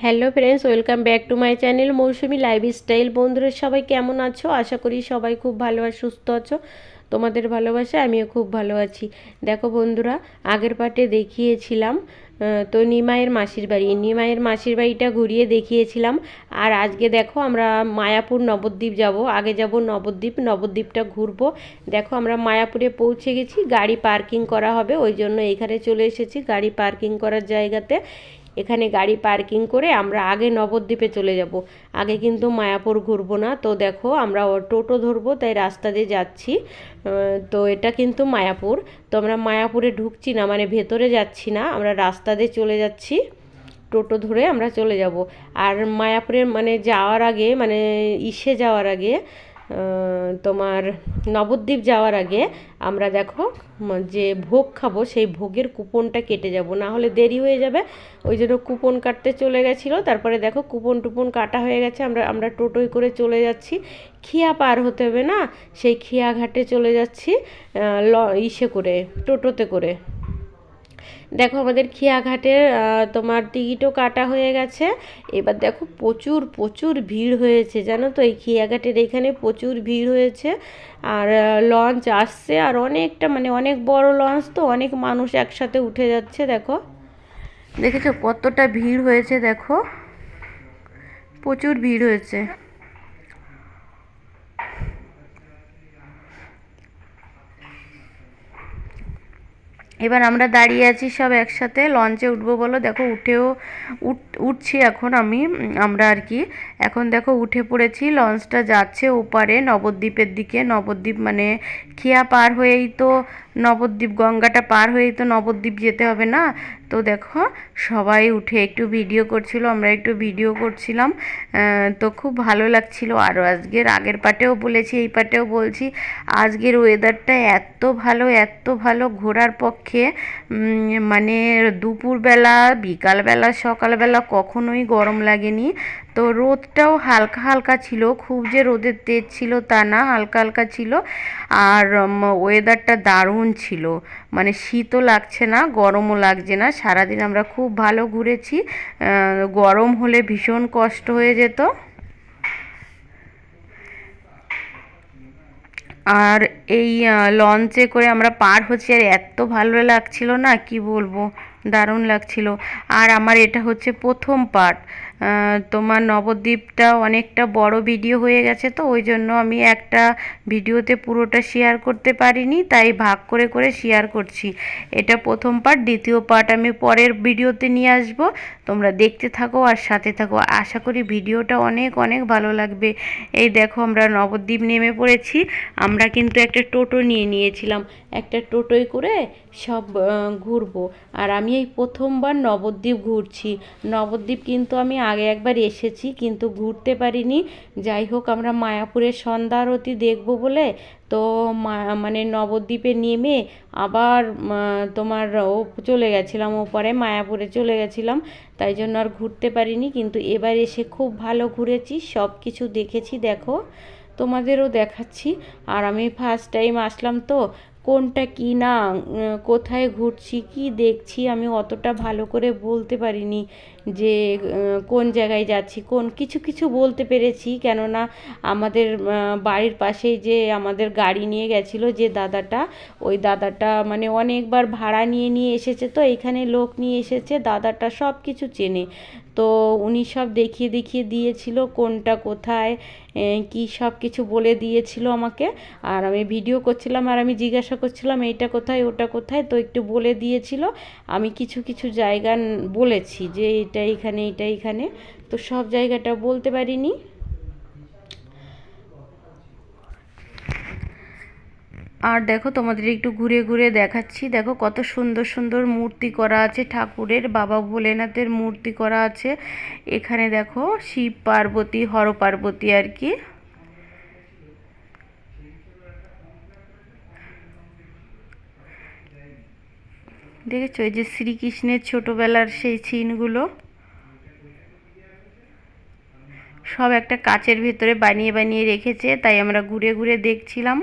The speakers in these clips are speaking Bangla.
Hello friends, welcome back to my channel Mousumi lifestyle. বন্ধুরা সবাই কেমন আছো? আশা করি সবাই খুব ভালো আর সুস্থ আছো। তোমাদের ভালোবাসা আমিও খুব ভালো আছি। দেখো বন্ধুরা, আগের পার্টে দেখিয়েছিলাম তো নিমাইয়ের মাসির বাড়ি, নিমাইয়ের মাসির বাড়িটা ঘুরিয়ে দেখিয়েছিলাম। আর আজকে দেখো আমরা মায়াপুর নবদ্বীপ যাব। আগে যাব নবদ্বীপ, নবদ্বীপটা ঘুরবো। দেখো আমরা মায়াপুরে পৌঁছে গেছি, গাড়ি পার্কিং করা হবে ওই জন্য এখানে চলে এসেছি গাড়ি পার্কিং করার জায়গাতে। এখানে গাড়ি পার্কিং করে আমরা আগে নবদ্বীপে চলে যাব। আগে কিন্তু মায়াপুর ঘুরবো না। তো দেখো আমরা টোটো ধরবো, তাই রাস্তা দিয়ে যাচ্ছি। তো এটা কিন্তু মায়াপুর। তো আমরা মায়াপুরে ঢুকছি না, মানে ভেতরে যাচ্ছি না, আমরা রাস্তা দিয়ে চলে যাচ্ছি। টোটো ধরে আমরা চলে যাব। আর মায়াপুরের মানে যাওয়ার আগে, মানে যাওয়ার আগে, তোমার নবদ্বীপ যাওয়ার আগে আমরা দেখো যে ভোগ খাবো, সেই ভোগের কুপনটা কেটে যাব, না হলে দেরি হয়ে যাবে। ওই জন্য কুপন কাটতে চলে গেছিলো। তারপরে দেখো কুপন টুপন কাটা হয়ে গেছে। আমরা টোটোয় করে চলে যাচ্ছি। খিয়া পার হতে হবে না, সেই খিয়া ঘাটে চলে যাচ্ছি করে, টোটোতে করে। দেখো আমাদের খিয়াঘাটের তোমার টিকিটও কাটা হয়ে গেছে। এবার দেখো প্রচুর প্রচুর ভিড় হয়েছে, জানো তো, এই খিয়াঘাটের এখানে প্রচুর ভিড় হয়েছে। আর লঞ্চ আসছে, আর অনেকটা মানে অনেক বড় লঞ্চ, তো অনেক মানুষ একসাথে উঠে যাচ্ছে। দেখো, দেখেছো কতটা ভিড় হয়েছে? দেখো প্রচুর ভিড় হয়েছে। এবার আমরা দাঁড়িয়ে আছি সব একসাথে, লঞ্চে উঠবো বলো। দেখো উঠছি এখন আমরা আর কি। এখন দেখো উঠে পড়েছি, লঞ্চটা যাচ্ছে ওপারে নবদ্বীপের দিকে। নবদ্বীপ মানে খিয়া পার হয়েই তো নবদ্বীপ, গঙ্গাটা পার হয়েই তো নবদ্বীপ যেতে হবে না। তো দেখো সবাই উঠে একটু ভিডিও করছিল, আমরা একটু ভিডিও করছিলাম। তো খুব ভালো লাগছিল। আরও আগের পার্টেও বলেছি, এই পার্টেও বলছি, আজকের ওয়েদারটা এত ভালো, এত ভালো ঘোরার পক্ষে। মানে দুপুরবেলা, বিকালবেলা, সকালবেলা কখনোই গরম লাগেনি। তো রোদটাও হালকা হালকা ছিল, খুব যে রোদের তেজ ছিল তা না, হালকা হালকা ছিল। আর ওয়েদারটা দারুণ ছিল, মানে শীতও লাগছে না, গরমও লাগছে না। সারাদিন আমরা খুব ভালো ঘুরেছি। গরম হলে ভীষণ কষ্ট হয়ে যেত। আর এই লঞ্চে করে আমরা পার হচ্ছি, আর এত ভালো লাগছিল না, কি বলবো, দারুণ লাগছিল। আর আমার এটা হচ্ছে প্রথম পার্ট। তোমার নবদ্বীপটা অনেকটা বড় ভিডিও হয়ে গেছে, তো ওই জন্য আমি একটা ভিডিওতে পুরোটা শেয়ার করতে পারিনি, তাই ভাগ করে করে শেয়ার করছি। এটা প্রথম পার্ট, দ্বিতীয় পার্ট আমি পরের ভিডিওতে নিয়ে আসব। তোমরা দেখতে থাকো আর সাথে থাকো, আশা করি ভিডিওটা অনেক অনেক ভালো লাগবে। এই দেখো আমরা নবদ্বীপ নেমে পড়েছি। আমরা কিন্তু একটা টোটো নিয়ে নিয়েছিলাম, একটা টোটোয় করে সব ঘুরবো। আর আমি এই প্রথমবার নবদ্বীপ ঘুরছি। নবদ্বীপ কিন্তু আমি আগে একবার এসেছি, কিন্তু ঘুরতে পারিনি। যাই হোক, আমরা মায়াপুরের সন্ধ্যা আরতি দেখবো বলে তো মানে নবদ্বীপে নেমে আবার তোমার চলে গেছিলাম ওপারে, মায়াপুরে চলে গেছিলাম। তাই জন্য আর ঘুরতে পারিনি, কিন্তু এবার এসে খুব ভালো ঘুরেছি, সব কিছু দেখেছি। দেখো তোমাদেরও দেখাচ্ছি। আর আমি ফার্স্ট টাইম আসলাম, তো কোনটা কি না, কোথায় ঘুরছি, কি দেখছি, আমি অতটা ভালো করে বলতে পারিনি যে কোন জায়গায় যাচ্ছি। কিছু কিছু বলতে পেরেছি, কেননা আমাদের বাড়ির পাশেই যে আমাদের গাড়ি নিয়ে গেছিলো যে দাদাটা, ওই দাদাটা মানে অনেকবার ভাড়া নিয়ে নিয়ে এসেছে, তো এখানে লোক নিয়ে এসেছে, দাদাটা সব কিছু চেনে। তো উনি সব দেখিয়ে দেখিয়ে দিয়েছিল কোনটা কোথায়, কি সব কিছু বলে দিয়েছিল আমাকে। আর আমি ভিডিও করছিলাম, আর আমি জিজ্ঞাসা করছিলাম এইটা কোথায়, ওটা কোথায়, তো একটু বলে দিয়েছিল। আমি কিছু কিছু জায়গা বলেছি যে এটা এইখানে, এটা এইখানে, তো সব জায়গাটা বলতে পারিনি। আর দেখো তোমাদের একটু ঘুরে ঘুরে দেখাচ্ছি। দেখো কত সুন্দর সুন্দর মূর্তি করা আছে ঠাকুরের, বাবা ভোলেনাথের মূর্তি করা আছে এখানে। দেখো শিব পার্বতী, হর পার্বতী আর কি। দেখেছো এই যে শ্রীকৃষ্ণের ছোটবেলার সেই সিনগুলো সব একটা কাচের ভেতরে বানিয়ে বানিয়ে রেখেছে, তাই আমরা ঘুরে ঘুরে দেখছিলাম।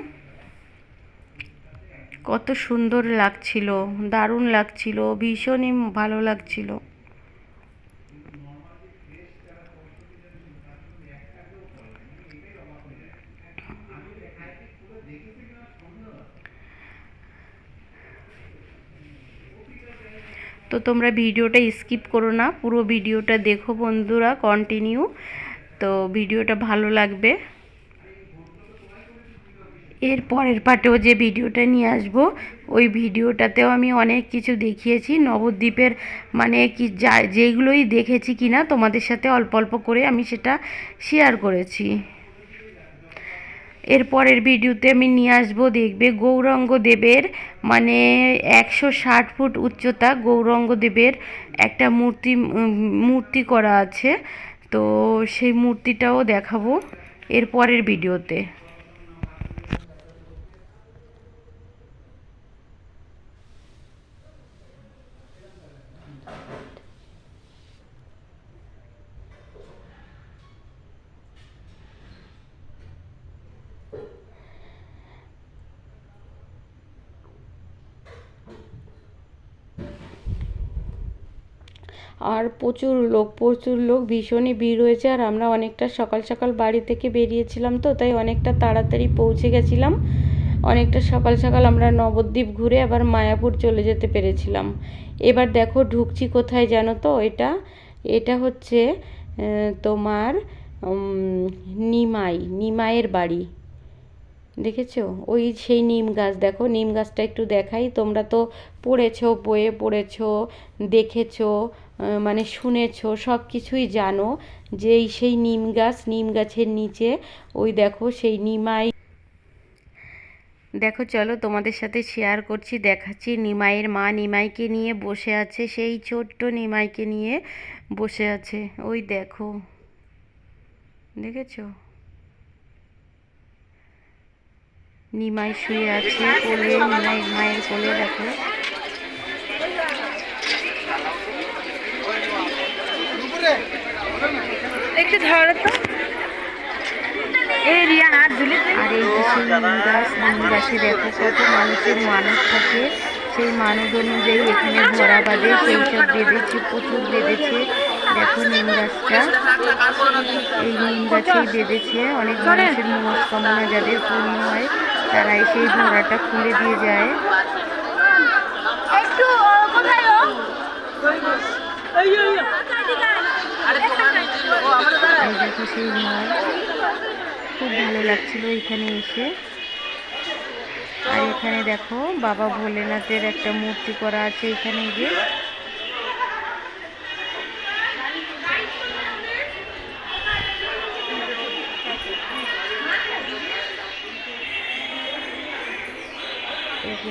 কত সুন্দর লাগছিল, দারুণ লাগছিল, ভীষণই ভালো লাগছিল। তো তোমরা ভিডিওটা স্কিপ করো না, পুরো ভিডিওটা দেখো বন্ধুরা, কন্টিনিউ। তো ভিডিওটা ভালো লাগবে। এর পরের পার্টেও যে ভিডিওটা নিয়ে আসবো, ওই ভিডিওটাতেও আমি অনেক কিছু দেখিয়েছি নবদ্বীপের, মানে কি যেগুলোই দেখেছি কিনা তোমাদের সাথে অল্প অল্প করে আমি সেটা শেয়ার করেছি। এর পরের ভিডিওতে আমি নিয়ে আসবো, দেখবে গৌরাঙ্গ দেবের, মানে 160 ফুট উচ্চতা গৌরাঙ্গ দেবের একটা মূর্তি করা আছে। তো সেই মূর্তিটাও দেখাবো এর পরের ভিডিওতে। আর প্রচুর লোক ভীষণই ভিড় হয়েছে। আর আমরা অনেকটা সকাল সকাল বাড়ি থেকে বেরিয়েছিলাম, তো তাই অনেকটা তাড়াতাড়ি পৌঁছে গেছিলাম। অনেকটা সকাল সকাল আমরা নবদ্বীপ ঘুরে আবার মায়াপুর চলে যেতে পেরেছিলাম। এবার দেখো ঢুকছি কোথায় জানো তো, এটা হচ্ছে তোমার নিমাইয়ের বাড়ি। দেখেছো ওই সেই নিম গাছ, দেখো নিম গাছটা একটু দেখাই। তোমরা তো পড়েছো, বইয়ে পড়েছো, দেখেছো, মানে শুনেছো, সব কিছুই জানো যে সেই নিম গাছের নিচে ওই দেখো সেই দেখো চলো তোমাদের সাথে শেয়ার করছি, দেখাচ্ছি। নিমাইয়ের মা নিমাইকে নিয়ে বসে আছে, সেই ছোট্ট নিমাইকে নিয়ে বসে আছে। ওই দেখো, দেখেছো নিমাই শুয়ে আছে কোলে, মায়ের কোলে। দেখো একটু ধরো তো। আর এই যে সেই নিম গাছে দেখো কত মানুষের মানত থাকে, সেই মানত অনুযায়ী এখানে ধরা বাঁধে, সেই সব বেঁধেছে, প্রচুর বেঁধেছে। দেখো নিম গাছটা, এই নিম গাছেই বেঁধেছে। অনেক মানুষের মনস্কামনা যাদের পূর্ণ হয় তারা সেই ধরাটা খুলে দিয়ে যায়। দেখো সেই ঘর, খুব ভালো লাগছিল এখানে এসে। আর এখানে দেখো বাবা ভোলেনাথের একটা মূর্তি করা আছে এখানে। যে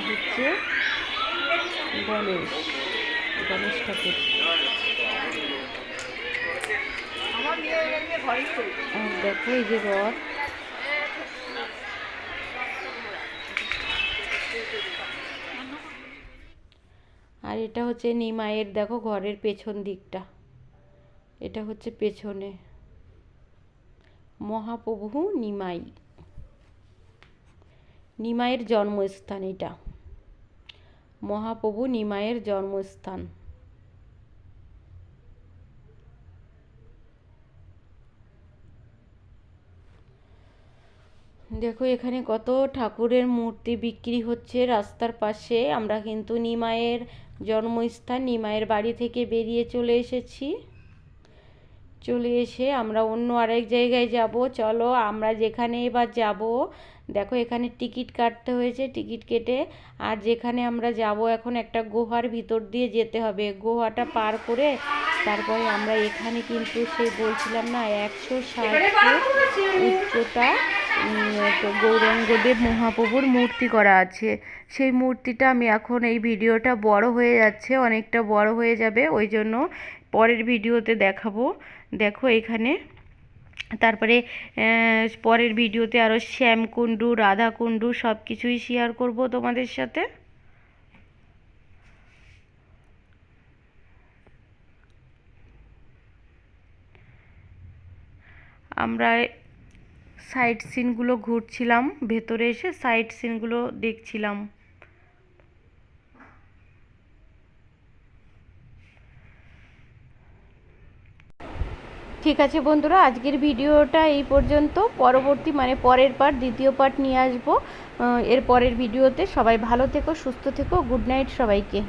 হচ্ছে গণেশ ঠাকুর। আর দেখো এই যে রথ। আর এটা হচ্ছে নিমাইয়ের, দেখো ঘরের পেছন দিকটা, এটা হচ্ছে পেছনে মহাপ্রভু নিমাইয়ের জন্মস্থান। এটা মহাপ্রভু নিমাইয়ের জন্মস্থান। দেখো এখানে কত ঠাকুরের মূর্তি বিক্রি হচ্ছে রাস্তার পাশে। আমরা কিন্তু নিমাইয়ের জন্মস্থান, নিমাইয়ের বাড়ি থেকে বেরিয়ে চলে এসেছি। চলে এসে আমরা অন্য আরেক জায়গায় যাব। চলো আমরা যেখানে এবার যাব, দেখো এখানে টিকিট কাটতে হয়েছে, টিকিট কেটে আর যেখানে আমরা যাব এখন একটা গুহার ভিতর দিয়ে যেতে হবে। গুহাটা পার করে তারপরে আমরা এখানে কিন্তু সেই বলছিলাম না 160 ফুট উচ্চতা গৌরাঙ্গদেব মহাপ্রভুর মূর্তি করা আছে। সেই মূর্তিটা আমি এখন, এই ভিডিওটা বড় হয়ে যাচ্ছে, অনেকটা বড় হয়ে যাবে, ওই জন্য পরের ভিডিওতে দেখাবো। দেখো এখানে তারপরে পরের ভিডিওতে আরও শ্যামকুণ্ডু, রাধাকুণ্ডু সব কিছুই শেয়ার করব তোমাদের সাথে। আমরা সাইট সিনগুলো ঘুরছিলাম, ভেতরে এসে সাইট সিনগুলো দেখছিলাম। ঠিক আছে বন্ধুরা, আজকের ভিডিওটা এই পর্যন্ত। পরবর্তী মানে পরের পার্ট, দ্বিতীয় পার্ট নিয়ে আসবো এর পরের ভিডিওতে। সবাই ভালো থেকো, সুস্থ থেকো, গুড নাইট সবাইকে।